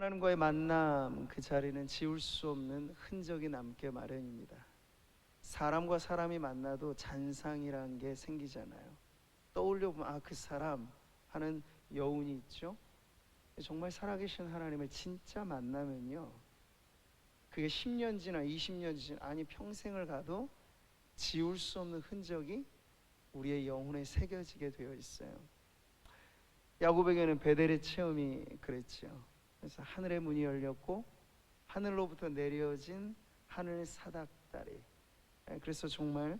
하나님과의 만남, 그 자리는 지울 수 없는 흔적이 남게 마련입니다. 사람과 사람이 만나도 잔상이란 게 생기잖아요. 떠올려 보면 아, 그 사람 하는 여운이 있죠. 정말 살아계신 하나님을 진짜 만나면요, 그게 10년 지나 20년 지나 아니 평생을 가도 지울 수 없는 흔적이 우리의 영혼에 새겨지게 되어 있어요. 야곱에게는 베델의 체험이 그랬죠. 그래서 하늘의 문이 열렸고 하늘로부터 내려진 하늘 사닥다리, 그래서 정말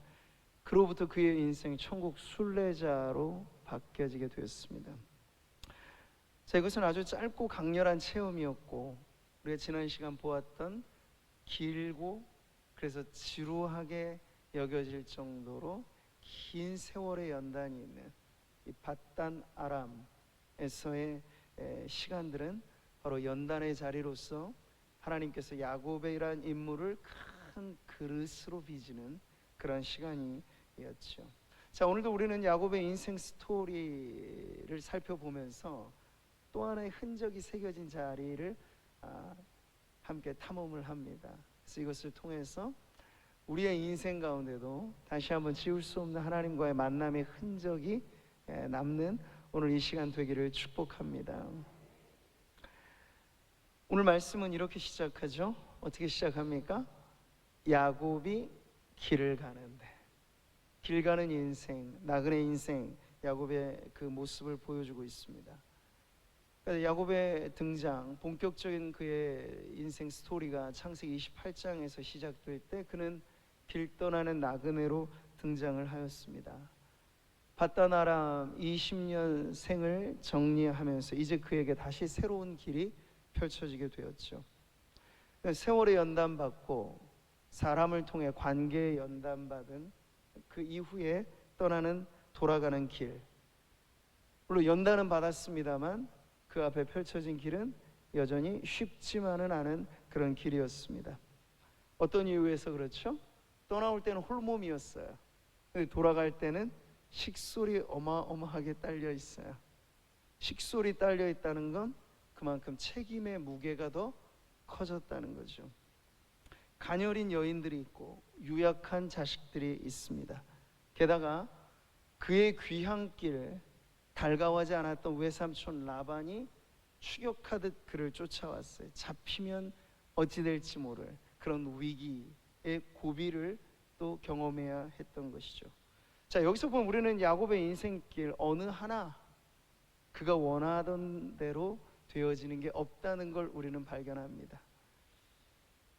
그로부터 그의 인생이 천국 순례자로 바뀌어지게 되었습니다. 자, 이것은 아주 짧고 강렬한 체험이었고, 우리가 지난 시간 보았던 길고 그래서 지루하게 여겨질 정도로 긴 세월의 연단이 있는 이 밧단 아람에서의 시간들은 바로 연단의 자리로서 하나님께서 야곱이라는 인물을 큰 그릇으로 빚는 그런 시간이었죠. 자, 오늘도 우리는 야곱의 인생 스토리를 살펴보면서 또 하나의 흔적이 새겨진 자리를 함께 탐험을 합니다. 그래서 이것을 통해서 우리의 인생 가운데도 다시 한번 지울 수 없는 하나님과의 만남의 흔적이 남는 오늘 이 시간 되기를 축복합니다. 오늘 말씀은 이렇게 시작하죠. 어떻게 시작합니까? 야곱이 길을 가는데, 길 가는 인생, 나그네 인생, 야곱의 그 모습을 보여주고 있습니다. 야곱의 등장, 본격적인 그의 인생 스토리가 창세기 28장에서 시작될 때 그는 길 떠나는 나그네로 등장을 하였습니다. 밧단 아람 20년 생을 정리하면서 이제 그에게 다시 새로운 길이 펼쳐지게 되었죠. 세월의 연단받고 사람을 통해 관계의 연단받은 그 이후에 떠나는 돌아가는 길, 물론 연단은 받았습니다만 그 앞에 펼쳐진 길은 여전히 쉽지만은 않은 그런 길이었습니다. 어떤 이유에서 그렇죠? 떠나올 때는 홀몸이었어요. 돌아갈 때는 식솔이 어마어마하게 딸려 있어요. 식솔이 딸려 있다는 건 그만큼 책임의 무게가 더 커졌다는 거죠. 가녀린 여인들이 있고 유약한 자식들이 있습니다. 게다가 그의 귀향길, 달가워하지 않았던 외삼촌 라반이 추격하듯 그를 쫓아왔어요. 잡히면 어찌 될지 모를 그런 위기의 고비를 또 경험해야 했던 것이죠. 자, 여기서 보면 우리는 야곱의 인생길 어느 하나 그가 원하던 대로 되어지는 게 없다는 걸 우리는 발견합니다.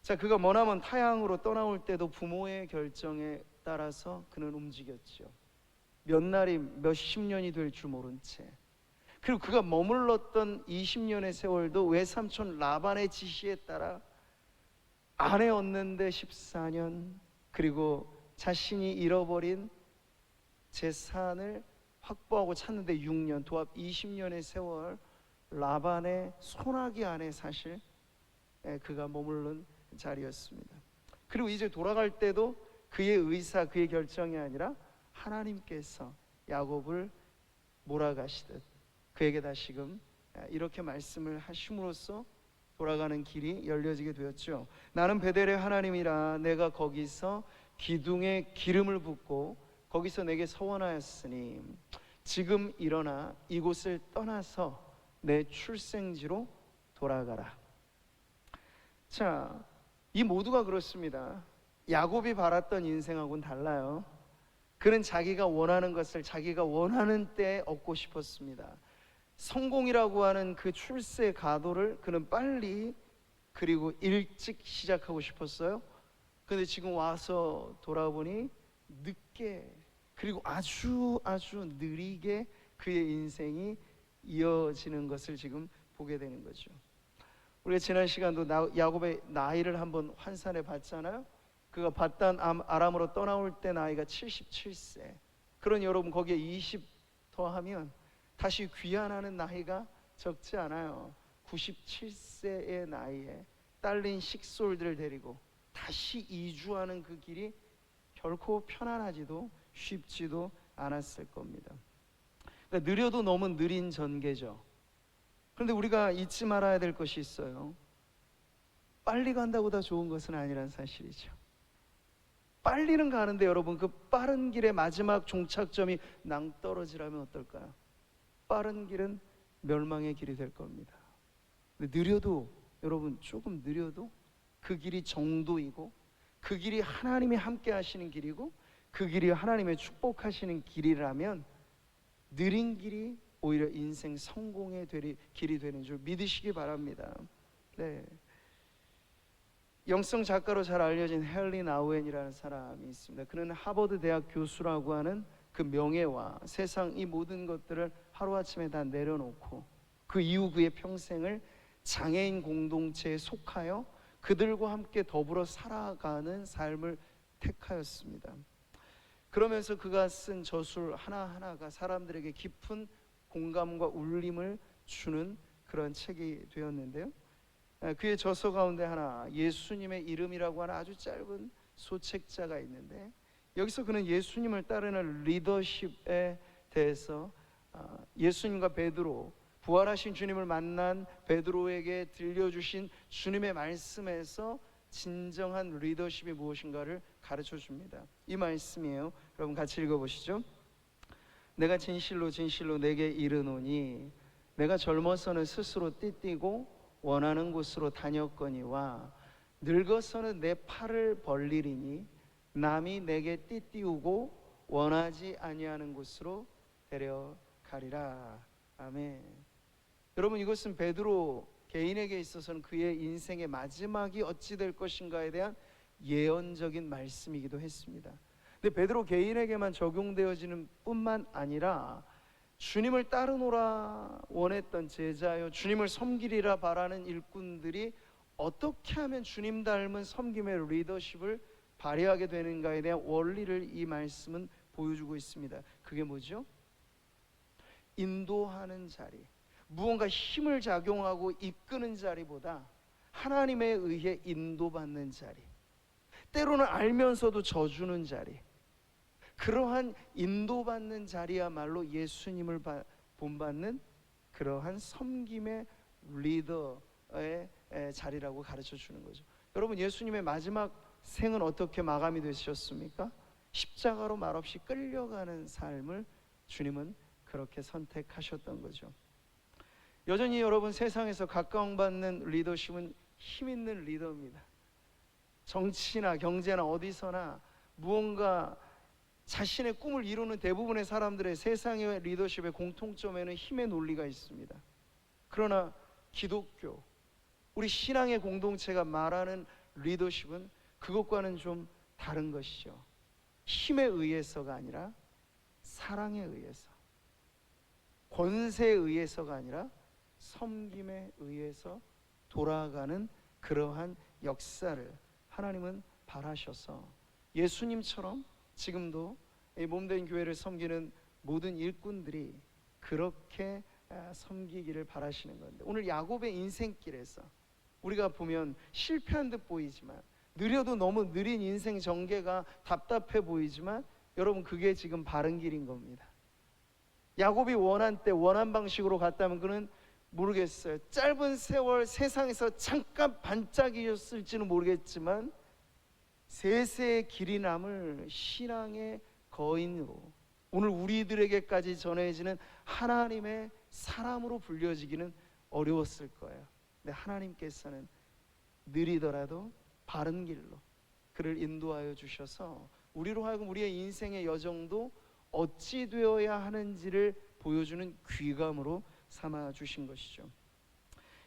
자, 그가 머나먼 타향으로 떠나올 때도 부모의 결정에 따라서 그는 움직였죠. 몇 날이 몇십 년이 될 줄 모른 채, 그리고 그가 머물렀던 20년의 세월도 외삼촌 라반의 지시에 따라 아내 얻는데 14년, 그리고 자신이 잃어버린 재산을 확보하고 찾는데 6년, 도합 20년의 세월 라반의 소나기 안에 사실 그가 머무른 자리였습니다. 그리고 이제 돌아갈 때도 그의 의사, 그의 결정이 아니라 하나님께서 야곱을 몰아가시듯 그에게 다시금 이렇게 말씀을 하심으로써 돌아가는 길이 열려지게 되었죠. 나는 베델의 하나님이라 내가 거기서 기둥에 기름을 붓고 거기서 내게 서원하였으니 지금 일어나 이곳을 떠나서 내 출생지로 돌아가라. 자, 이 모두가 그렇습니다. 야곱이 바랐던 인생하고는 달라요. 그는 자기가 원하는 것을 자기가 원하는 때에 얻고 싶었습니다. 성공이라고 하는 그 출세 가도를 그는 빨리 그리고 일찍 시작하고 싶었어요. 그런데 지금 와서 돌아보니 늦게, 그리고 아주 느리게 그의 인생이 이어지는 것을 지금 보게 되는 거죠. 우리가 지난 시간도 야곱의 나이를 한번 환산해 봤잖아요. 그가 밧단 아람으로 떠나올 때 나이가 77세. 그러니 여러분 거기에 20 더하면 다시 귀환하는 나이가 적지 않아요. 97세의 나이에 딸린 식솔들을 데리고 다시 이주하는 그 길이 결코 편안하지도 쉽지도 않았을 겁니다. 그러니까 느려도 너무 느린 전개죠. 그런데 우리가 잊지 말아야 될 것이 있어요. 빨리 간다고 다 좋은 것은 아니란 사실이죠. 빨리는 가는데 여러분, 그 빠른 길의 마지막 종착점이 낭떠러지라면 어떨까요? 빠른 길은 멸망의 길이 될 겁니다. 근데 느려도, 여러분 조금 느려도 그 길이 정도이고, 그 길이 하나님이 함께 하시는 길이고, 그 길이 하나님의 축복하시는 길이라면 느린 길이 오히려 인생 성공의 길이 되는 줄 믿으시기 바랍니다. 네. 영성 작가로 잘 알려진 헨리 나우엔이라는 사람이 있습니다. 그는 하버드 대학 교수라고 하는 그 명예와 세상 이 모든 것들을 하루아침에 다 내려놓고 그 이후 그의 평생을 장애인 공동체에 속하여 그들과 함께 더불어 살아가는 삶을 택하였습니다. 그러면서 그가 쓴 저술 하나하나가 사람들에게 깊은 공감과 울림을 주는 그런 책이 되었는데요, 그의 저서 가운데 하나, 예수님의 이름이라고 하는 아주 짧은 소책자가 있는데, 여기서 그는 예수님을 따르는 리더십에 대해서 예수님과 베드로, 부활하신 주님을 만난 베드로에게 들려주신 주님의 말씀에서 진정한 리더십이 무엇인가를 가르쳐 줍니다. 이 말씀이에요. 여러분 같이 읽어보시죠. 내가 진실로 진실로 내게 이르노니 내가 젊어서는 스스로 띠띠고 원하는 곳으로 다녔거니와 늙어서는 내 팔을 벌리리니 남이 내게 띠띠우고 원하지 아니하는 곳으로 데려가리라. 아멘. 여러분, 이것은 베드로 개인에게 있어서는 그의 인생의 마지막이 어찌 될 것인가에 대한 예언적인 말씀이기도 했습니다. 근데 베드로 개인에게만 적용되어지는 뿐만 아니라 주님을 따르노라 원했던 제자요, 주님을 섬기리라 바라는 일꾼들이 어떻게 하면 주님 닮은 섬김의 리더십을 발휘하게 되는가에 대한 원리를 이 말씀은 보여주고 있습니다. 그게 뭐죠? 인도하는 자리, 무언가 힘을 작용하고 이끄는 자리보다 하나님에 의해 인도받는 자리, 때로는 알면서도 져주는 자리, 그러한 인도받는 자리야말로 예수님을 본받는 그러한 섬김의 리더의 자리라고 가르쳐 주는 거죠. 여러분, 예수님의 마지막 생은 어떻게 마감이 되셨습니까? 십자가로 말없이 끌려가는 삶을 주님은 그렇게 선택하셨던 거죠. 여전히 여러분, 세상에서 각광받는 리더십은 힘 있는 리더입니다. 정치나 경제나 어디서나 무언가 자신의 꿈을 이루는 대부분의 사람들의 세상의 리더십의 공통점에는 힘의 논리가 있습니다. 그러나 기독교, 우리 신앙의 공동체가 말하는 리더십은 그것과는 좀 다른 것이죠. 힘에 의해서가 아니라 사랑에 의해서, 권세에 의해서가 아니라 섬김에 의해서 돌아가는 그러한 역사를 하나님은 바라셔서 예수님처럼 지금도 이 몸된 교회를 섬기는 모든 일꾼들이 그렇게 섬기기를 바라시는 건데, 오늘 야곱의 인생길에서 우리가 보면 실패한 듯 보이지만, 느려도 너무 느린 인생 전개가 답답해 보이지만, 여러분 그게 지금 바른 길인 겁니다. 야곱이 원한 때 원한 방식으로 갔다면 그는 모르겠어요, 짧은 세월 세상에서 잠깐 반짝이었을지는 모르겠지만 세세의 길이 남을 신앙의 거인으로 오늘 우리들에게까지 전해지는 하나님의 사람으로 불려지기는 어려웠을 거예요. 근데 하나님께서는 느리더라도 바른 길로 그를 인도하여 주셔서 우리로 하여금 우리의 인생의 여정도 어찌 되어야 하는지를 보여주는 귀감으로 삼아 주신 것이죠.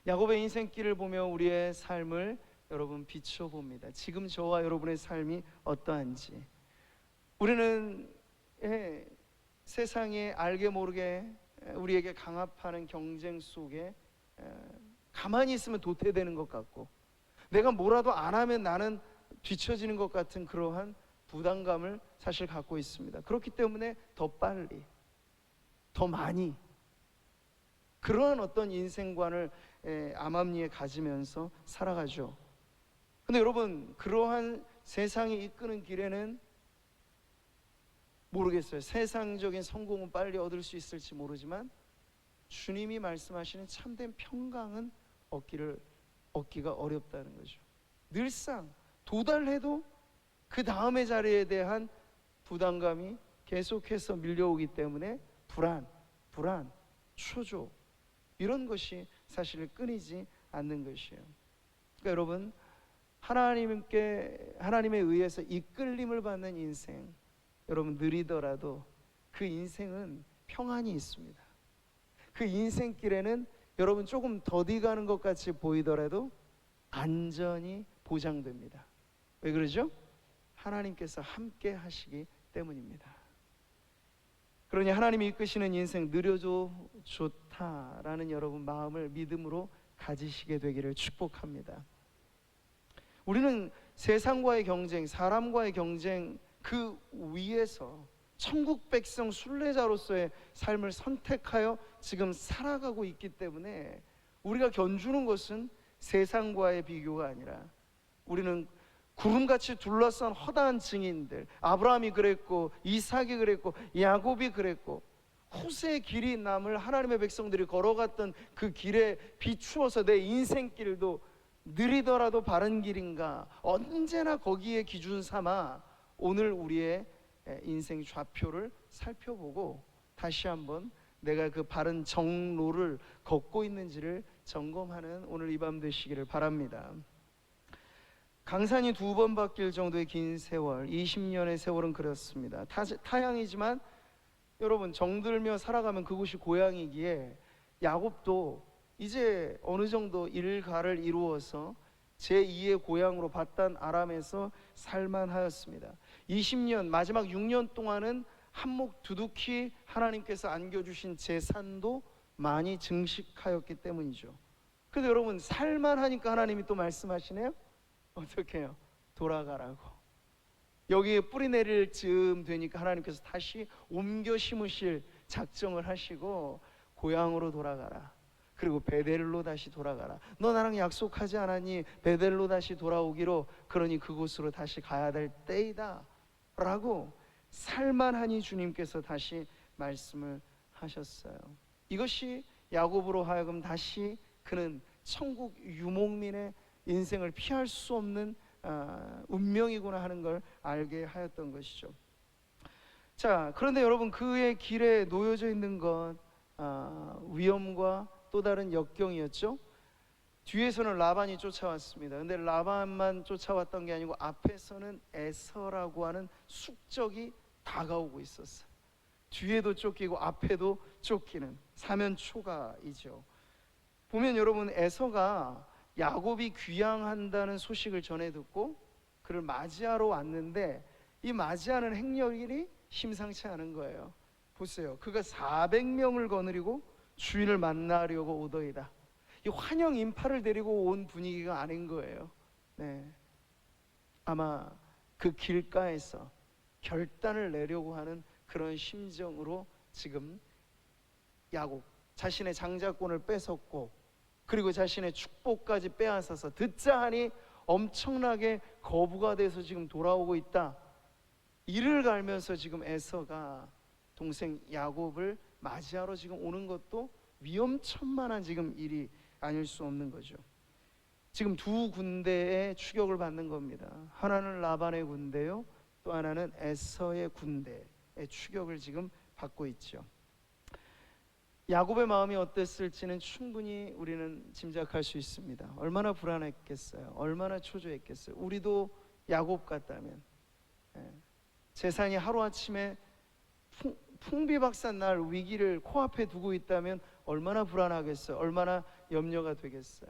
야곱의 인생길을 보며 우리의 삶을 여러분 비춰봅니다. 지금 저와 여러분의 삶이 어떠한지. 우리는 세상에 알게 모르게 우리에게 강압하는 경쟁 속에 가만히 있으면 도태되는 것 같고, 내가 뭐라도 안 하면 나는 뒤처지는 것 같은 그러한 부담감을 사실 갖고 있습니다. 그렇기 때문에 더 빨리, 더 많이 그러한 어떤 인생관을 암암리에 가지면서 살아가죠. 근데 여러분, 그러한 세상이 이끄는 길에는 모르겠어요, 세상적인 성공은 빨리 얻을 수 있을지 모르지만 주님이 말씀하시는 참된 평강은 얻기가 어렵다는 거죠. 늘상 도달해도 그 다음의 자리에 대한 부담감이 계속해서 밀려오기 때문에 불안, 초조, 이런 것이 사실 끊이지 않는 것이에요. 그러니까 여러분, 하나님에 의해서 이끌림을 받는 인생, 여러분 느리더라도 그 인생은 평안이 있습니다. 그 인생길에는 여러분 조금 더디 가는 것 같이 보이더라도 안전이 보장됩니다. 왜 그러죠? 하나님께서 함께 하시기 때문입니다. 그러니 하나님이 이끄시는 인생 느려도 좋다라는 여러분 마음을 믿음으로 가지시게 되기를 축복합니다. 우리는 세상과의 경쟁, 사람과의 경쟁 그 위에서 천국 백성 순례자로서의 삶을 선택하여 지금 살아가고 있기 때문에 우리가 견주는 것은 세상과의 비교가 아니라 우리는 구름같이 둘러싼 허다한 증인들, 아브라함이 그랬고 이삭이 그랬고 야곱이 그랬고 후세의 길이 남을 하나님의 백성들이 걸어갔던 그 길에 비추어서 내 인생길도 느리더라도 바른 길인가, 언제나 거기에 기준 삼아 오늘 우리의 인생 좌표를 살펴보고 다시 한번 내가 그 바른 정로를 걷고 있는지를 점검하는 오늘 이 밤 되시기를 바랍니다. 강산이 2번 바뀔 정도의 긴 세월, 20년의 세월은 그렇습니다. 타향이지만 여러분 정들며 살아가면 그곳이 고향이기에 야곱도 이제 어느 정도 일가를 이루어서 제2의 고향으로 바단 아람에서 살만하였습니다. 20년, 마지막 6년 동안은 한몫 두둑히 하나님께서 안겨주신 재산도 많이 증식하였기 때문이죠. 근데 여러분 살만하니까 하나님이 또 말씀하시네요. 어떻게 해요? 돌아가라고. 여기에 뿌리 내릴 즈음 되니까 하나님께서 다시 옮겨 심으실 작정을 하시고 고향으로 돌아가라. 그리고 베델로 다시 돌아가라. 너 나랑 약속하지 않았니? 베델로 다시 돌아오기로. 그러니 그곳으로 다시 가야 될 때이다 라고 살만하니 주님께서 다시 말씀을 하셨어요. 이것이 야곱으로 하여금 다시 그는 천국 유목민의 인생을 피할 수 없는 운명이구나 하는 걸 알게 하였던 것이죠. 자, 그런데 여러분 그의 길에 놓여져 있는 건 위험과 또 다른 역경이었죠. 뒤에서는 라반이 쫓아왔습니다. 근데 라반만 쫓아왔던 게 아니고 앞에서는 에서라고 하는 숙적이 다가오고 있었어요. 뒤에도 쫓기고 앞에도 쫓기는 사면초가이죠. 보면 여러분 에서가 야곱이 귀향한다는 소식을 전해 듣고 그를 맞이하러 왔는데 이 맞이하는 행렬이 심상치 않은 거예요. 보세요. 그가 400명을 거느리고 주인을 만나려고 오더이다. 이 환영 인파를 데리고 온 분위기가 아닌 거예요. 네. 아마 그 길가에서 결단을 내려고 하는 그런 심정으로 지금 야곱 자신의 장자권을 뺏었고 그리고 자신의 축복까지 빼앗아서 듣자 하니 엄청나게 거부가 돼서 지금 돌아오고 있다. 이를 갈면서 지금 에서가 동생 야곱을 맞이하러 지금 오는 것도 위험천만한 지금 일이 아닐 수 없는 거죠. 지금 두 군대의 추격을 받는 겁니다. 하나는 라반의 군대요, 또 하나는 에서의 군대의 추격을 지금 받고 있죠. 야곱의 마음이 어땠을지는 충분히 우리는 짐작할 수 있습니다. 얼마나 불안했겠어요. 얼마나 초조했겠어요. 우리도 야곱 같다면 재산이 하루아침에 풍비박산 날 위기를 코앞에 두고 있다면 얼마나 불안하겠어요. 얼마나 염려가 되겠어요.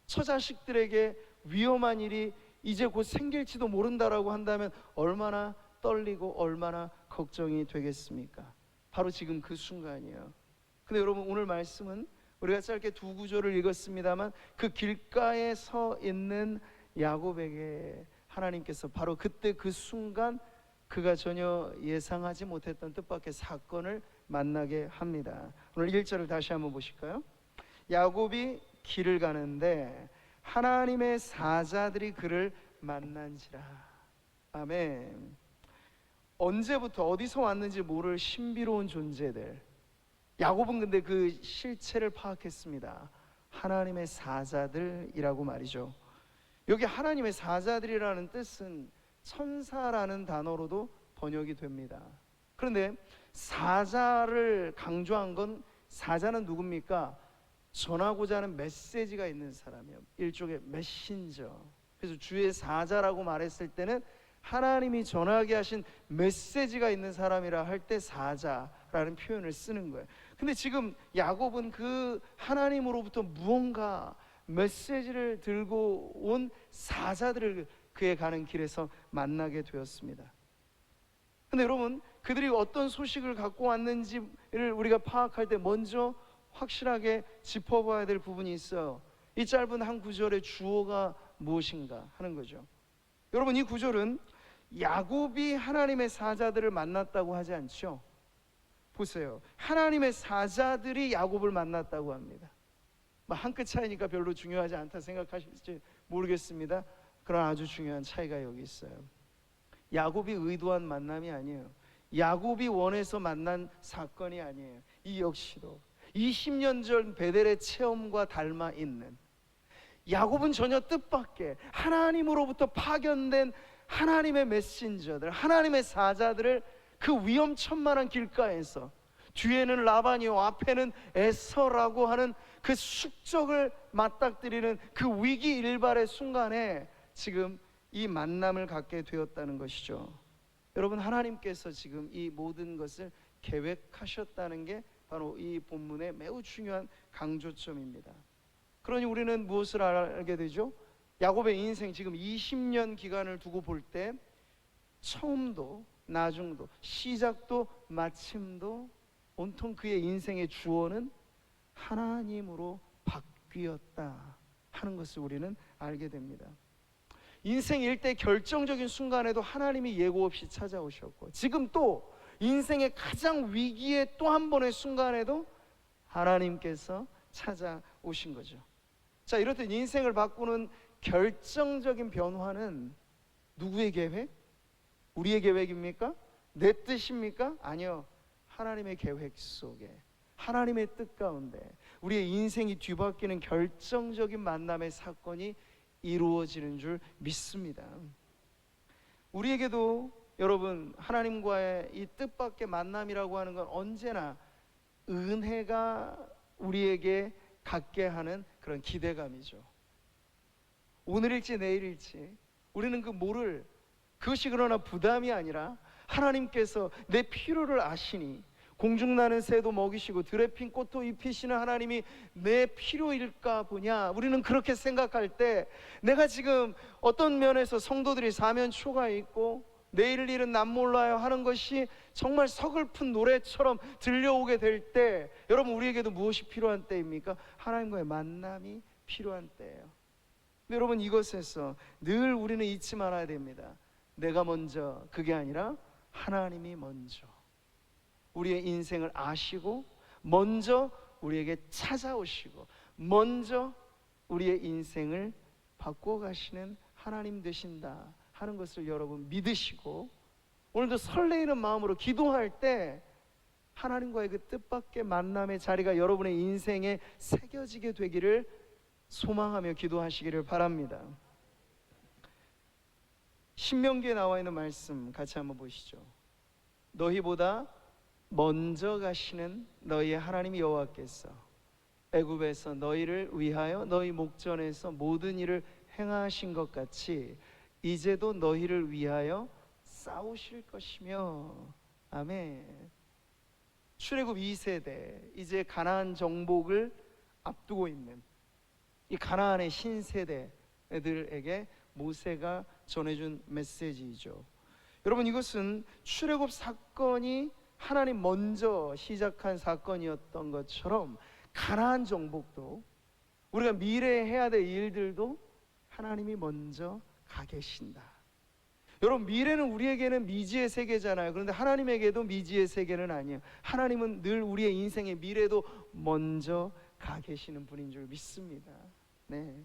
처자식들에게 위험한 일이 이제 곧 생길지도 모른다라고 한다면 얼마나 떨리고 얼마나 걱정이 되겠습니까? 바로 지금 그 순간이에요. 근데 여러분 오늘 말씀은 우리가 짧게 두 구절을 읽었습니다만 그 길가에 서 있는 야곱에게 하나님께서 바로 그때 그 순간 그가 전혀 예상하지 못했던 뜻밖의 사건을 만나게 합니다. 오늘 1절을 다시 한번 보실까요? 야곱이 길을 가는데 하나님의 사자들이 그를 만난지라. 아멘. 언제부터 어디서 왔는지 모를 신비로운 존재들, 야곱은 근데 그 실체를 파악했습니다. 하나님의 사자들이라고 말이죠. 여기 하나님의 사자들이라는 뜻은 천사라는 단어로도 번역이 됩니다. 그런데 사자를 강조한 건, 사자는 누굽니까? 전하고자 하는 메시지가 있는 사람이에요. 일종의 메신저. 그래서 주의 사자라고 말했을 때는 하나님이 전하게 하신 메시지가 있는 사람이라 할 때 사자라는 표현을 쓰는 거예요. 근데 지금 야곱은 그 하나님으로부터 무언가 메시지를 들고 온 사자들을 그의 가는 길에서 만나게 되었습니다. 근데 여러분, 그들이 어떤 소식을 갖고 왔는지를 우리가 파악할 때 먼저 확실하게 짚어봐야 될 부분이 있어요. 이 짧은 한 구절의 주어가 무엇인가 하는 거죠. 여러분, 이 구절은 야곱이 하나님의 사자들을 만났다고 하지 않죠. 보세요, 하나님의 사자들이 야곱을 만났다고 합니다. 한 끗 차이니까 별로 중요하지 않다 생각하실지 모르겠습니다. 그러나 아주 중요한 차이가 여기 있어요. 야곱이 의도한 만남이 아니에요. 야곱이 원해서 만난 사건이 아니에요. 이 역시도 20년 전 베델의 체험과 닮아 있는, 야곱은 전혀 뜻밖의 하나님으로부터 파견된 하나님의 메신저들, 하나님의 사자들을 그 위험천만한 길가에서, 뒤에는 라반이요 앞에는 에서라고 하는 그 숙적을 맞닥뜨리는 그 위기 일발의 순간에 지금 이 만남을 갖게 되었다는 것이죠. 여러분, 하나님께서 지금 이 모든 것을 계획하셨다는 게 바로 이 본문의 매우 중요한 강조점입니다. 그러니 우리는 무엇을 알게 되죠? 야곱의 인생 지금 20년 기간을 두고 볼 때 처음도 나중도 시작도 마침도 온통 그의 인생의 주어는 하나님으로 바뀌었다 하는 것을 우리는 알게 됩니다. 인생 일대 결정적인 순간에도 하나님이 예고 없이 찾아오셨고, 지금 또 인생의 가장 위기의 또 한 번의 순간에도 하나님께서 찾아오신 거죠. 자, 이렇듯 인생을 바꾸는 결정적인 변화는 누구의 계획? 우리의 계획입니까? 내 뜻입니까? 아니요, 하나님의 계획 속에, 하나님의 뜻 가운데 우리의 인생이 뒤바뀌는 결정적인 만남의 사건이 이루어지는 줄 믿습니다. 우리에게도 여러분, 하나님과의 이 뜻밖의 만남이라고 하는 건 언제나 은혜가 우리에게 갖게 하는 그런 기대감이죠. 오늘일지 내일일지 우리는 그 모를, 그것이 그러나 부담이 아니라 하나님께서 내 필요를 아시니 공중나는 새도 먹이시고 들에 핀 꽃도 입히시는 하나님이 내 필요일까 보냐, 우리는 그렇게 생각할 때 내가 지금 어떤 면에서 성도들이 사면초가 있고 내일 일은 남 몰라요 하는 것이 정말 서글픈 노래처럼 들려오게 될 때, 여러분, 우리에게도 무엇이 필요한 때입니까? 하나님과의 만남이 필요한 때예요. 근데 여러분, 이것에서 늘 우리는 잊지 말아야 됩니다. 내가 먼저, 그게 아니라 하나님이 먼저 우리의 인생을 아시고 먼저 우리에게 찾아오시고 먼저 우리의 인생을 바꿔가시는 하나님 되신다 하는 것을 여러분 믿으시고, 오늘도 설레이는 마음으로 기도할 때 하나님과의 그 뜻밖의 만남의 자리가 여러분의 인생에 새겨지게 되기를 소망하며 기도하시기를 바랍니다. 신명기에 나와 있는 말씀 같이 한번 보시죠. 너희보다 먼저 가시는 너희의 하나님 여호와께서 애굽에서 너희를 위하여 너희 목전에서 모든 일을 행하신 것 같이 이제도 너희를 위하여 싸우실 것이며. 아멘. 출애굽 2세대, 이제 가나안 정복을 앞두고 있는 이 가나안의 신세대들에게 모세가 전해준 메시지이죠. 여러분, 이것은 출애굽 사건이 하나님 먼저 시작한 사건이었던 것처럼 가나안 정복도, 우리가 미래에 해야 될 일들도 하나님이 먼저 가 계신다. 여러분, 미래는 우리에게는 미지의 세계잖아요. 그런데 하나님에게도 미지의 세계는 아니에요. 하나님은 늘 우리의 인생의 미래도 먼저 가 계시는 분인 줄 믿습니다. 네.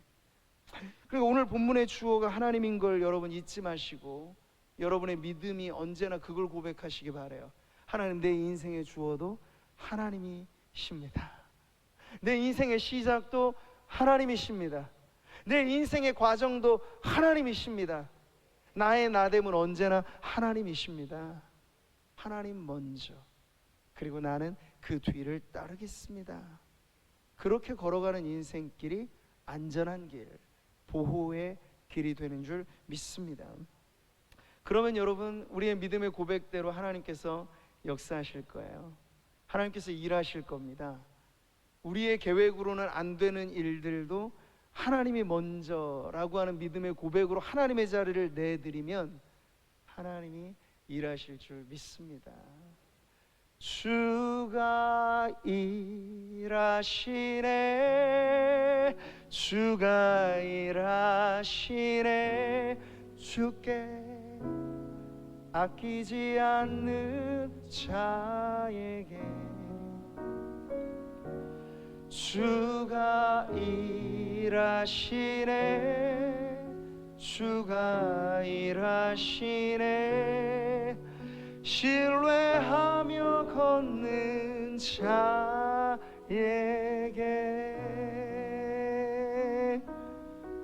그리고 오늘 본문의 주어가 하나님인 걸 여러분 잊지 마시고, 여러분의 믿음이 언제나 그걸 고백하시기 바라요. 하나님, 내 인생의 주어도 하나님이 내 인생의 시작도 하나님이십니다. 내 인생의 과정도 하나님이십니다. 나의 나됨은 언제나 하나님이십니다. 하나님 먼저, 그리고 나는 그 뒤를 따르겠습니다. 그렇게 걸어가는 인생길이 안전한 길, 보호의 길이 되는 줄 믿습니다. 그러면 여러분, 우리의 믿음의 고백대로 하나님께서 역사하실 거예요. 하나님께서 일하실 겁니다. 우리의 계획으로는 안 되는 일들도 하나님이 먼저라고 하는 믿음의 고백으로 하나님의 자리를 내드리면 하나님이 일하실 줄 믿습니다. 주가 일하시네, 주가 일하시네, 주께 아끼지 않는 자에게 주가 일하시네, 주가 일하시네, 신뢰하며 걷는 자에게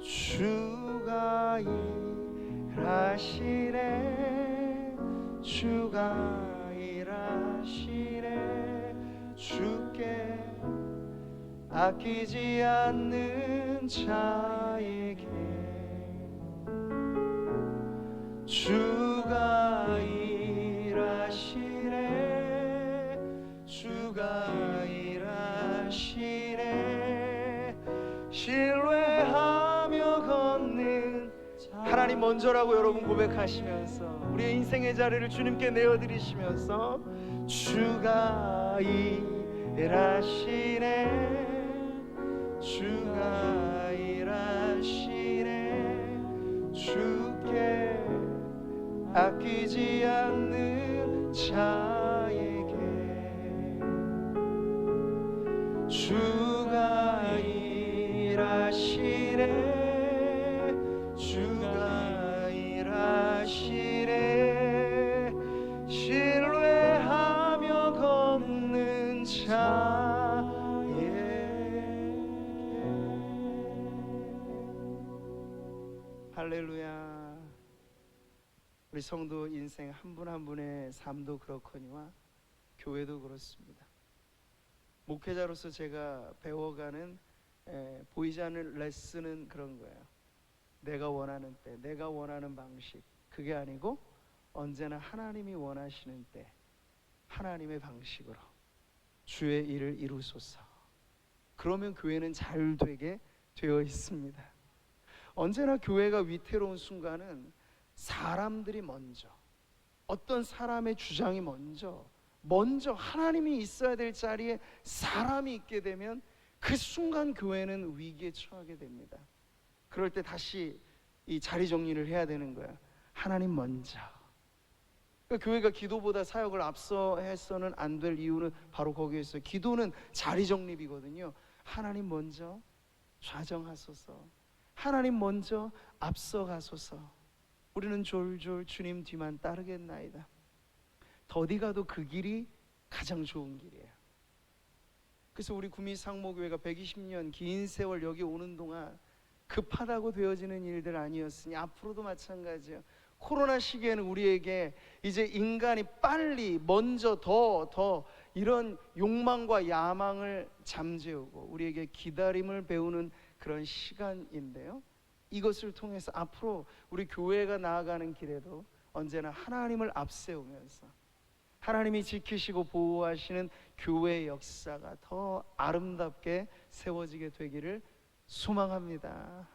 주가 일하시네, 주가 일하시네, 주께 아끼지 않는 자에게 주가 일하시네, 주가 일하시네, 신뢰하며 걷는 하나님 먼저라고 여러분 고백하시면서 우리의 인생의 자리를 주님께 내어드리시면서 주가 일하시네, 주가 일하시네, 주께 아끼지 않는 자에게 주가 일하시네, 주가 일하시네, 신뢰하며 걷는 자에게. 할렐루야. 우리 성도 인생 한 분 한 분의 삶도 그렇거니와 교회도 그렇습니다. 목회자로서 제가 배워가는 보이지 않는 레슨은 그런 거예요. 내가 원하는 때, 내가 원하는 방식, 그게 아니고 언제나 하나님이 원하시는 때 하나님의 방식으로 주의 일을 이루소서. 그러면 교회는 잘 되게 되어 있습니다. 언제나 교회가 위태로운 순간은 사람들이 먼저, 어떤 사람의 주장이 먼저 하나님이 있어야 될 자리에 사람이 있게 되면 그 순간 교회는 위기에 처하게 됩니다. 그럴 때 다시 이 자리 정리를 해야 되는 거야. 하나님 먼저. 그러니까 교회가 기도보다 사역을 앞서 해서는 안 될 이유는 바로 거기에 있어요. 기도는 자리 정립이거든요. 하나님 먼저 좌정하소서, 하나님 먼저 앞서가소서. 우리는 졸졸 주님 뒤만 따르겠나이다. 더디 가도 그 길이 가장 좋은 길이에요. 그래서 우리 구미상모교회가 120년 긴 세월 여기 오는 동안 급하다고 되어지는 일들 아니었으니 앞으로도 마찬가지예요. 코로나 시기에는 우리에게 이제 인간이 빨리 먼저 더 이런 욕망과 야망을 잠재우고 우리에게 기다림을 배우는 그런 시간인데요, 이것을 통해서 앞으로 우리 교회가 나아가는 길에도 언제나 하나님을 앞세우면서 하나님이 지키시고 보호하시는 교회의 역사가 더 아름답게 세워지게 되기를 소망합니다.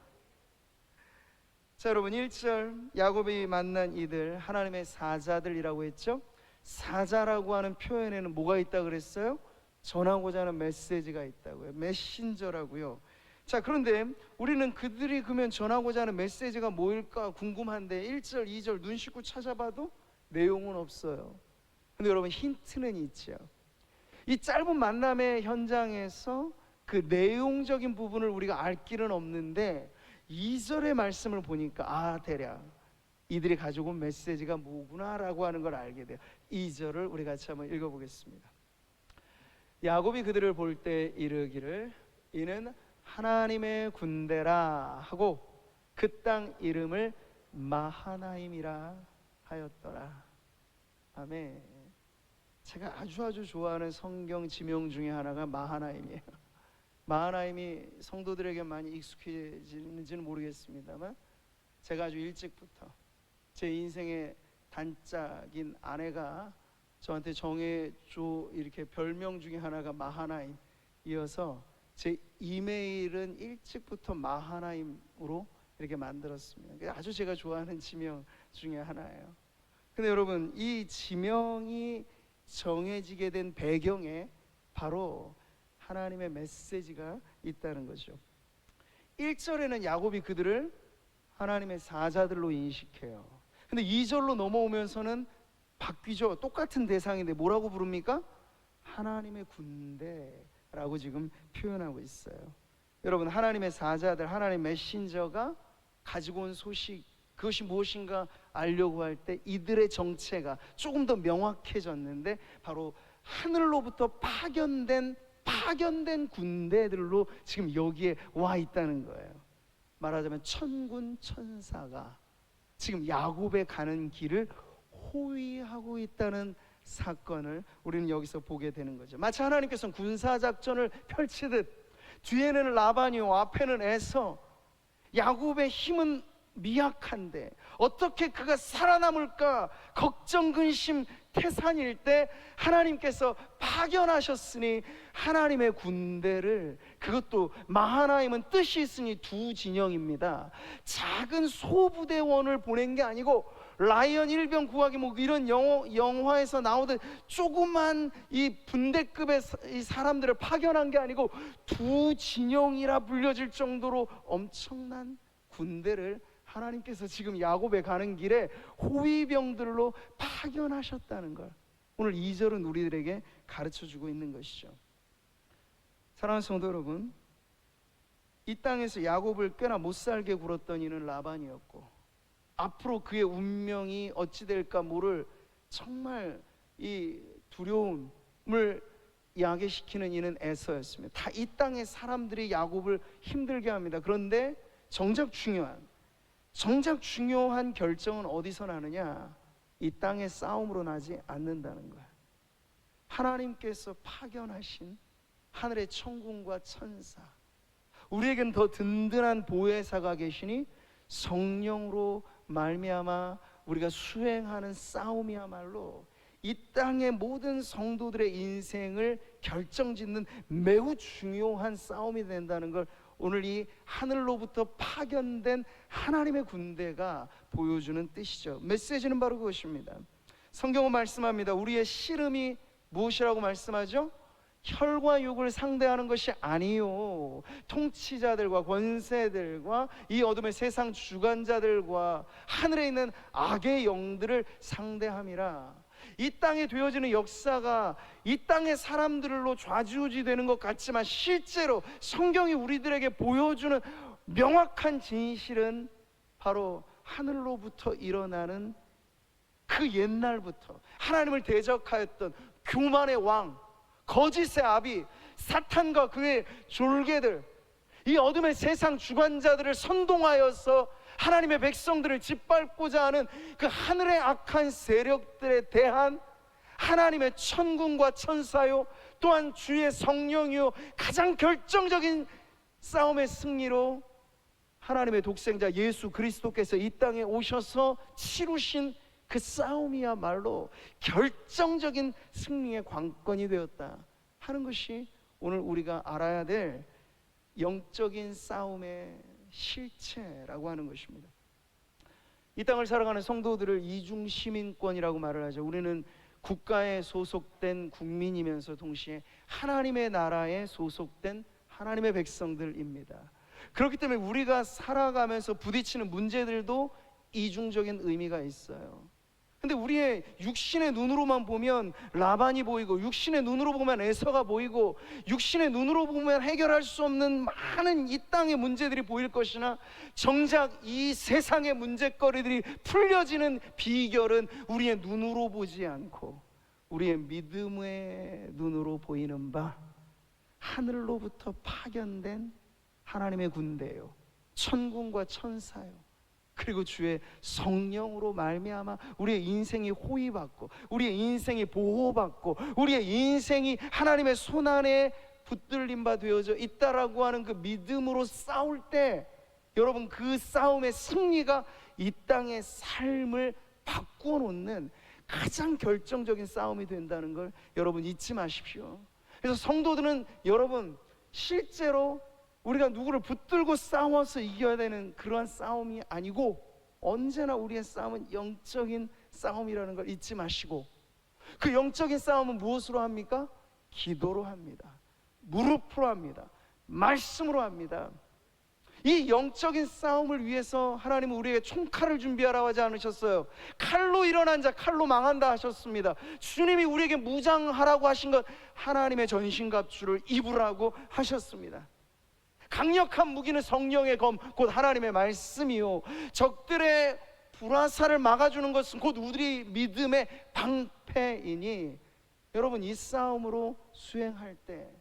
자, 여러분, 1절 야곱이 만난 이들 하나님의 사자들이라고 했죠. 사자라고 하는 표현에는 뭐가 있다 그랬어요? 전하고자 하는 메시지가 있다고요. 메신저라고요. 자, 그런데 우리는 그들이 그러면 전하고자 하는 메시지가 뭐일까 궁금한데 1절, 2절 눈 씻고 찾아봐도 내용은 없어요. 근데 여러분, 힌트는 있죠. 이 짧은 만남의 현장에서 그 내용적인 부분을 우리가 알 길은 없는데 2절의 말씀을 보니까 대략 이들이 가지고 온 메시지가 뭐구나 라고 하는 걸 알게 돼요. 2절을 우리 같이 한번 읽어보겠습니다. 야곱이 그들을 볼 때 이르기를 이는 하나님의 군대라 하고 그 땅 이름을 마하나임이라 하였더라. 아멘. 제가 아주 좋아하는 성경 지명 중에 하나가 마하나임이에요. 마하나임이 성도들에게 많이 익숙해지는지는 모르겠습니다만 제가 아주 일찍부터 제 인생의 단짝인 아내가 저한테 정해줘 이렇게 별명 중에 하나가 마하나임이어서 제 이메일은 일찍부터 마하나임으로 이렇게 만들었습니다. 아주 제가 좋아하는 지명 중에 하나예요. 근데 여러분, 이 지명이 정해지게 된 배경에 바로 하나님의 메시지가 있다는 거죠. 1절에는 야곱이 그들을 하나님의 사자들로 인식해요. 근데 2절로 넘어오면서는 바뀌죠. 똑같은 대상인데 뭐라고 부릅니까? 하나님의 군대라고 지금 표현하고 있어요. 여러분, 하나님의 사자들, 하나님의 메신저가 가지고 온 소식, 그것이 무엇인가 알려고 할 때 이들의 정체가 조금 더 명확해졌는데 바로 하늘로부터 파견된 군대들로 지금 여기에 와 있다는 거예요. 말하자면 천군 천사가 지금 야곱에 가는 길을 호위하고 있다는 사건을 우리는 여기서 보게 되는 거죠. 마치 하나님께서는 군사작전을 펼치듯 뒤에는 라반이요 앞에는 에서, 야곱의 힘은 미약한데 어떻게 그가 살아남을까 걱정 근심 태산일 때 하나님께서 파견하셨으니 하나님의 군대를, 그것도 마하나임은 뜻이 있으니 두 진영입니다. 작은 소부대원을 보낸 게 아니고 라이언 일병 구하기 뭐 이런 영화에서 나오듯 조그만 이 분대급의 이 사람들을 파견한 게 아니고 두 진영이라 불려질 정도로 엄청난 군대를 하나님께서 지금 야곱에 가는 길에 호위병들로 파견하셨다는 걸 오늘 2절은 우리들에게 가르쳐주고 있는 것이죠. 사랑하는 성도 여러분, 이 땅에서 야곱을 꽤나 못살게 굴었던 이는 라반이었고 앞으로 그의 운명이 어찌 될까 모를 정말 이 두려움을 야기시키는 이는 에서였습니다. 다 이 땅의 사람들이 야곱을 힘들게 합니다. 그런데 정작 중요한 결정은 어디서 나느냐? 이 땅의 싸움으로 나지 않는다는 거예요. 하나님께서 파견하신 하늘의 천군과 천사, 우리에겐 더 든든한 보혜사가 계시니 성령으로 말미암아 우리가 수행하는 싸움이야말로 이 땅의 모든 성도들의 인생을 결정짓는 매우 중요한 싸움이 된다는 걸 오늘 이 하늘로부터 파견된 하나님의 군대가 보여주는 뜻이죠. 메시지는 바로 그것입니다. 성경은 말씀합니다. 우리의 씨름이 무엇이라고 말씀하죠? 혈과 육을 상대하는 것이 아니요, 통치자들과 권세들과 이 어둠의 세상 주관자들과 하늘에 있는 악의 영들을 상대함이라. 이 땅에 되어지는 역사가 이 땅의 사람들로 좌지우지되는 것 같지만 실제로 성경이 우리들에게 보여주는 명확한 진실은 바로 하늘로부터 일어나는 그 옛날부터 하나님을 대적하였던 교만의 왕, 거짓의 아비 사탄과 그의 졸개들, 이 어둠의 세상 주관자들을 선동하여서 하나님의 백성들을 짓밟고자 하는 그 하늘의 악한 세력들에 대한 하나님의 천군과 천사요 또한 주의 성령이요 가장 결정적인 싸움의 승리로 하나님의 독생자 예수 그리스도께서 이 땅에 오셔서 치루신 그 싸움이야말로 결정적인 승리의 관건이 되었다 하는 것이 오늘 우리가 알아야 될 영적인 싸움의 실체라고 하는 것입니다. 이 땅을 살아가는 성도들을 이중시민권이라고 말을 하죠. 우리는 국가에 소속된 국민이면서 동시에 하나님의 나라에 소속된 하나님의 백성들입니다. 그렇기 때문에 우리가 살아가면서 부딪히는 문제들도 이중적인 의미가 있어요. 근데 우리의 육신의 눈으로만 보면 라반이 보이고, 육신의 눈으로 보면 에서가 보이고, 육신의 눈으로 보면 해결할 수 없는 많은 이 땅의 문제들이 보일 것이나 정작 이 세상의 문제거리들이 풀려지는 비결은 우리의 눈으로 보지 않고 우리의 믿음의 눈으로 보이는 바 하늘로부터 파견된 하나님의 군대요, 천군과 천사요, 그리고 주의 성령으로 말미암아 우리의 인생이 호위받고 우리의 인생이 보호받고 우리의 인생이 하나님의 손안에 붙들림 바 되어져 있다라고 하는 그 믿음으로 싸울 때, 여러분, 그 싸움의 승리가 이 땅의 삶을 바꾸어 놓는 가장 결정적인 싸움이 된다는 걸 여러분 잊지 마십시오. 그래서 성도들은 여러분, 실제로 우리가 누구를 붙들고 싸워서 이겨야 되는 그러한 싸움이 아니고, 언제나 우리의 싸움은 영적인 싸움이라는 걸 잊지 마시고, 그 영적인 싸움은 무엇으로 합니까? 기도로 합니다. 무릎으로 합니다. 말씀으로 합니다. 이 영적인 싸움을 위해서 하나님은 우리에게 총칼을 준비하라고 하지 않으셨어요. 칼로 일어난 자 칼로 망한다 하셨습니다. 주님이 우리에게 무장하라고 하신 것, 하나님의 전신갑주를 입으라고 하셨습니다. 강력한 무기는 성령의 검, 곧 하나님의 말씀이요, 적들의 불화살을 막아주는 것은 곧 우리 믿음의 방패이니, 여러분, 이 싸움으로 수행할 때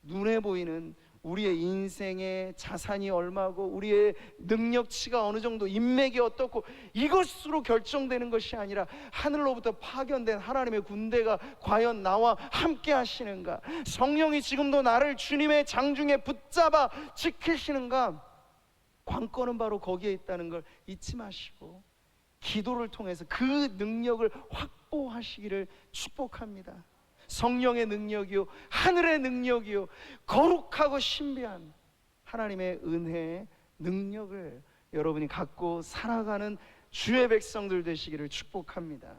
눈에 보이는 우리의 인생의 자산이 얼마고 우리의 능력치가 어느 정도, 인맥이 어떻고, 이것으로 결정되는 것이 아니라 하늘로부터 파견된 하나님의 군대가 과연 나와 함께 하시는가, 성령이 지금도 나를 주님의 장중에 붙잡아 지키시는가, 관건은 바로 거기에 있다는 걸 잊지 마시고 기도를 통해서 그 능력을 확보하시기를 축복합니다. 성령의 능력이요, 하늘의 능력이요, 거룩하고 신비한 하나님의 은혜의 능력을 여러분이 갖고 살아가는 주의 백성들 되시기를 축복합니다.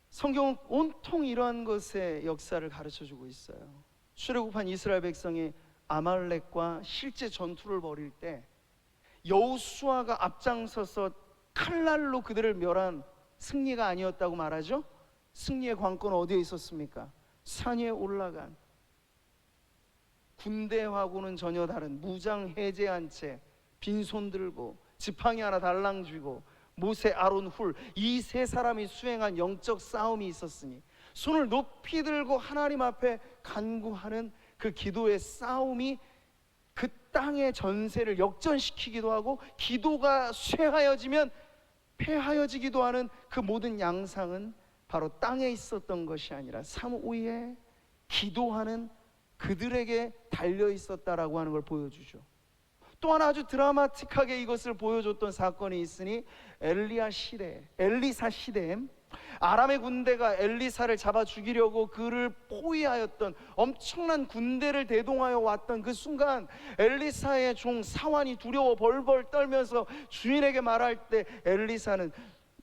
성경은 온통 이러한 것의 역사를 가르쳐주고 있어요. 출애굽한 이스라엘 백성이 아말렉과 실제 전투를 벌일 때 여호수아가 앞장서서 칼날로 그들을 멸한 승리가 아니었다고 말하죠. 승리의 관건은 어디에 있었습니까? 산 위에 올라간 군대하고는 전혀 다른 무장 해제한 채 빈손 들고 지팡이 하나 달랑 쥐고 모세, 아론, 훌, 이 세 사람이 수행한 영적 싸움이 있었으니, 손을 높이 들고 하나님 앞에 간구하는 그 기도의 싸움이 그 땅의 전세를 역전시키기도 하고, 기도가 쇠하여지면 패하여지기도 하는 그 모든 양상은 바로 땅에 있었던 것이 아니라 삶 위에 기도하는 그들에게 달려 있었다라고 하는 걸 보여주죠. 또 하나 아주 드라마틱하게 이것을 보여줬던 사건이 있으니, 엘리사 시대에 아람의 군대가 엘리사를 잡아 죽이려고 그를 포위하였던 엄청난 군대를 대동하여 왔던 그 순간, 엘리사의 종 사환이 두려워 벌벌 떨면서 주인에게 말할 때 엘리사는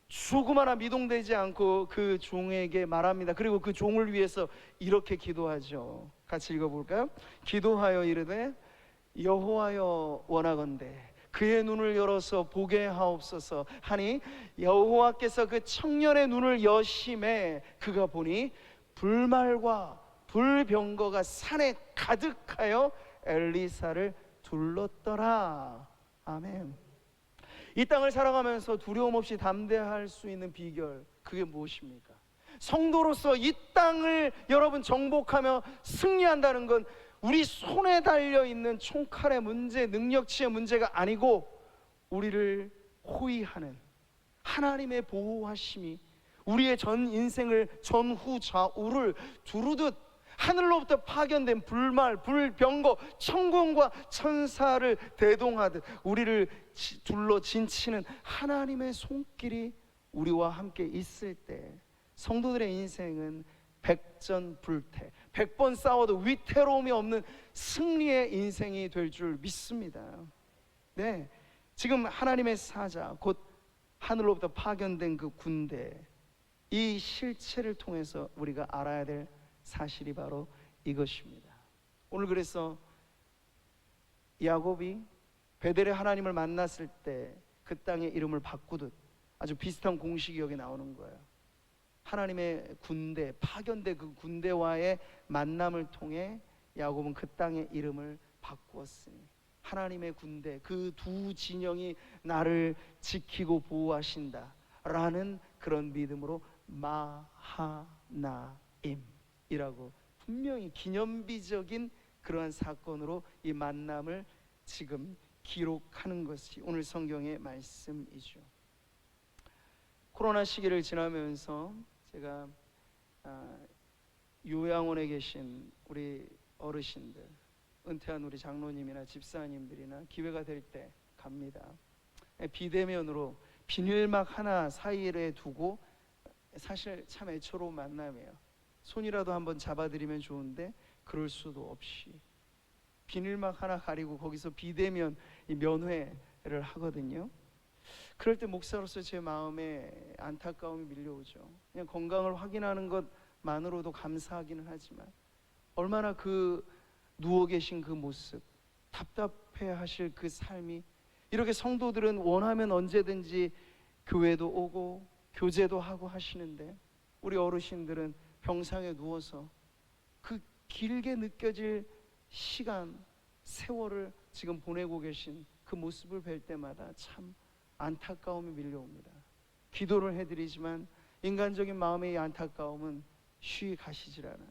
조금 하나 미동되지 않고 그 종에게 말합니다. 그리고 그 종을 위해서 이렇게 기도하죠. 같이 읽어볼까요? 기도하여 이르되 여호와여 원하건대 그의 눈을 열어서 보게 하옵소서 하니, 여호와께서 그 청년의 눈을 여심해 그가 보니 불말과 불병거가 산에 가득하여 엘리사를 둘렀더라. 아멘. 이 땅을 살아가면서 두려움 없이 담대할 수 있는 비결, 그게 무엇입니까? 성도로서 이 땅을 여러분 정복하며 승리한다는 건 우리 손에 달려있는 총칼의 문제, 능력치의 문제가 아니고, 우리를 호위하는 하나님의 보호하심이 우리의 전 인생을 전후 좌우를 두루듯 하늘로부터 파견된 불말, 불병거, 천군과 천사를 대동하듯 우리를 둘러 진치는 하나님의 손길이 우리와 함께 있을 때, 성도들의 인생은 백전불태, 100번 싸워도 위태로움이 없는 승리의 인생이 될 줄 믿습니다. 네, 지금 하나님의 사자, 곧 하늘로부터 파견된 그 군대, 이 실체를 통해서 우리가 알아야 될 사실이 바로 이것입니다. 오늘 그래서 야곱이 베델의 하나님을 만났을 때 그 땅의 이름을 바꾸듯 아주 비슷한 공식이 여기 나오는 거예요. 하나님의 군대, 파견된 그 군대와의 만남을 통해 야곱은 그 땅의 이름을 바꾸었으니, 하나님의 군대, 그 두 진영이 나를 지키고 보호하신다 라는 그런 믿음으로 마하나임이라고 분명히 기념비적인 그러한 사건으로 이 만남을 지금 기록하는 것이 오늘 성경의 말씀이죠. 코로나 시기를 지나면서 제가 요양원에 계신 우리 어르신들, 은퇴한 우리 장로님이나 집사님들이나 기회가 될 때 갑니다. 비대면으로 비닐막 하나 사이에 두고, 사실 참 애처로운 만남이에요. 손이라도 한번 잡아드리면 좋은데 그럴 수도 없이 비닐막 하나 가리고 거기서 비대면 면회를 하거든요. 그럴 때 목사로서 제 마음에 안타까움이 밀려오죠. 그냥 건강을 확인하는 것만으로도 감사하기는 하지만 얼마나 그 누워 계신 그 모습, 답답해 하실 그 삶이, 이렇게 성도들은 원하면 언제든지 교회도 오고 교제도 하고 하시는데 우리 어르신들은 병상에 누워서 그 길게 느껴질 시간, 세월을 지금 보내고 계신 그 모습을 뵐 때마다 참 안타까움이 밀려옵니다. 기도를 해드리지만 인간적인 마음의 이 안타까움은 쉬이 가시질 않아요.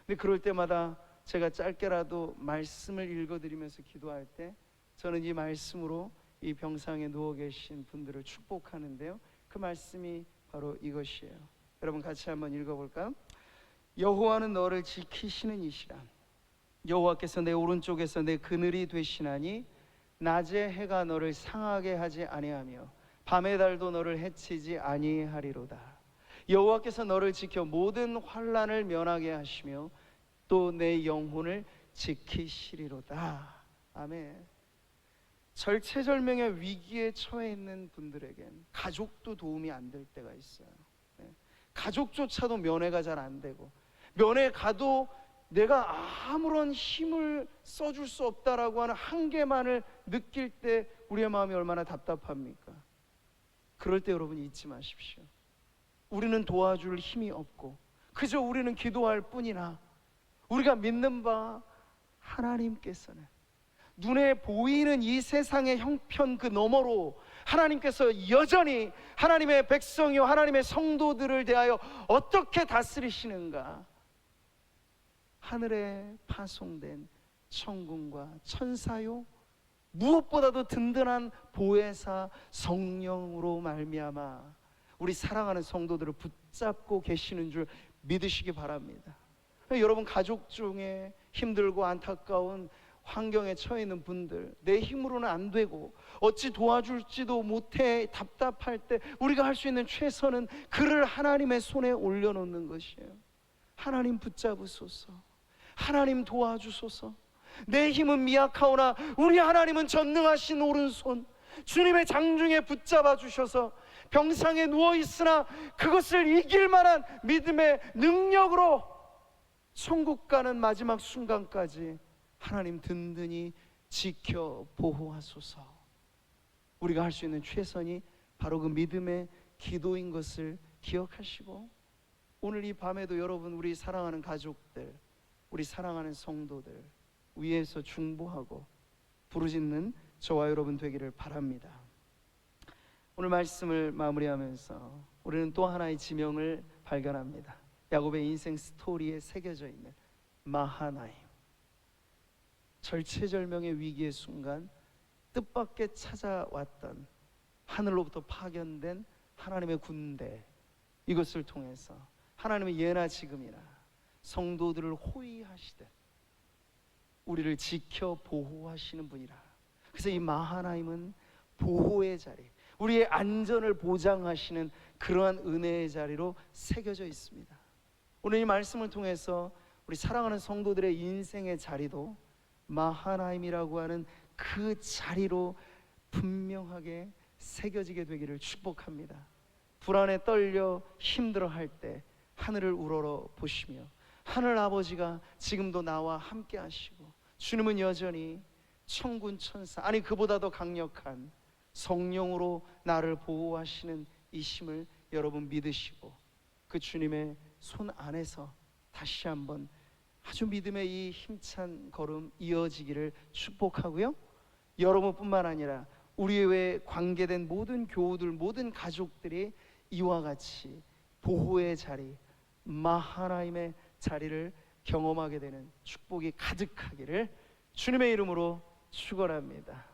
근데 그럴 때마다 제가 짧게라도 말씀을 읽어드리면서 기도할 때 저는 이 말씀으로 이 병상에 누워 계신 분들을 축복하는데요, 그 말씀이 바로 이것이에요. 여러분 같이 한번 읽어볼까요? 여호와는 너를 지키시는 이시라. 여호와께서 내 오른쪽에서 내 그늘이 되시나니 낮에 해가 너를 상하게 하지 아니하며 밤의 달도 너를 해치지 아니하리로다. 여호와께서 너를 지켜 모든 환난을 면하게 하시며 또 내 영혼을 지키시리로다. 아멘. 절체절명의 위기에 처해 있는 분들에겐 가족도 도움이 안 될 때가 있어요. 가족조차도 면회가 잘 안 되고, 면회 가도 내가 아무런 힘을 써줄 수 없다라고 하는 한계만을 느낄 때 우리의 마음이 얼마나 답답합니까? 그럴 때 여러분 잊지 마십시오. 우리는 도와줄 힘이 없고 그저 우리는 기도할 뿐이나 우리가 믿는 바 하나님께서는 눈에 보이는 이 세상의 형편 그 너머로 하나님께서 여전히 하나님의 백성이요 하나님의 성도들을 대하여 어떻게 다스리시는가, 하늘에 파송된 천군과 천사요 무엇보다도 든든한 보혜사 성령으로 말미암아 우리 사랑하는 성도들을 붙잡고 계시는 줄 믿으시기 바랍니다. 여러분 가족 중에 힘들고 안타까운 환경에 처해 있는 분들, 내 힘으로는 안 되고 어찌 도와줄지도 못해 답답할 때 우리가 할 수 있는 최선은 그를 하나님의 손에 올려놓는 것이에요. 하나님 붙잡으소서, 하나님 도와주소서. 내 힘은 미약하오나 우리 하나님은 전능하신 오른손, 주님의 장중에 붙잡아 주셔서 병상에 누워있으나 그것을 이길 만한 믿음의 능력으로 천국 가는 마지막 순간까지 하나님 든든히 지켜 보호하소서. 우리가 할 수 있는 최선이 바로 그 믿음의 기도인 것을 기억하시고, 오늘 이 밤에도 여러분 우리 사랑하는 가족들, 우리 사랑하는 성도들 위에서 중보하고 부르짖는 저와 여러분 되기를 바랍니다. 오늘 말씀을 마무리하면서 우리는 또 하나의 지명을 발견합니다. 야곱의 인생 스토리에 새겨져 있는 마하나임. 절체절명의 위기의 순간 뜻밖의 찾아왔던 하늘로부터 파견된 하나님의 군대, 이것을 통해서 하나님의 예나 지금이나 성도들을 호위하시듯 우리를 지켜 보호하시는 분이라. 그래서 이 마하나임은 보호의 자리, 우리의 안전을 보장하시는 그러한 은혜의 자리로 새겨져 있습니다. 오늘 이 말씀을 통해서 우리 사랑하는 성도들의 인생의 자리도 마하나임이라고 하는 그 자리로 분명하게 새겨지게 되기를 축복합니다. 불안에 떨려 힘들어할 때 하늘을 우러러 보시며 하늘 아버지가 지금도 나와 함께 하시고 주님은 여전히 천군 천사, 아니 그보다 더 강력한 성령으로 나를 보호하시는 이심을 여러분 믿으시고 그 주님의 손 안에서 다시 한번 아주 믿음의 이 힘찬 걸음 이어지기를 축복하고요, 여러분뿐만 아니라 우리 외에 관계된 모든 교우들, 모든 가족들이 이와 같이 보호의 자리, 하나님의 자리를 경험하게 되는 축복이 가득하기를 주님의 이름으로 축원합니다.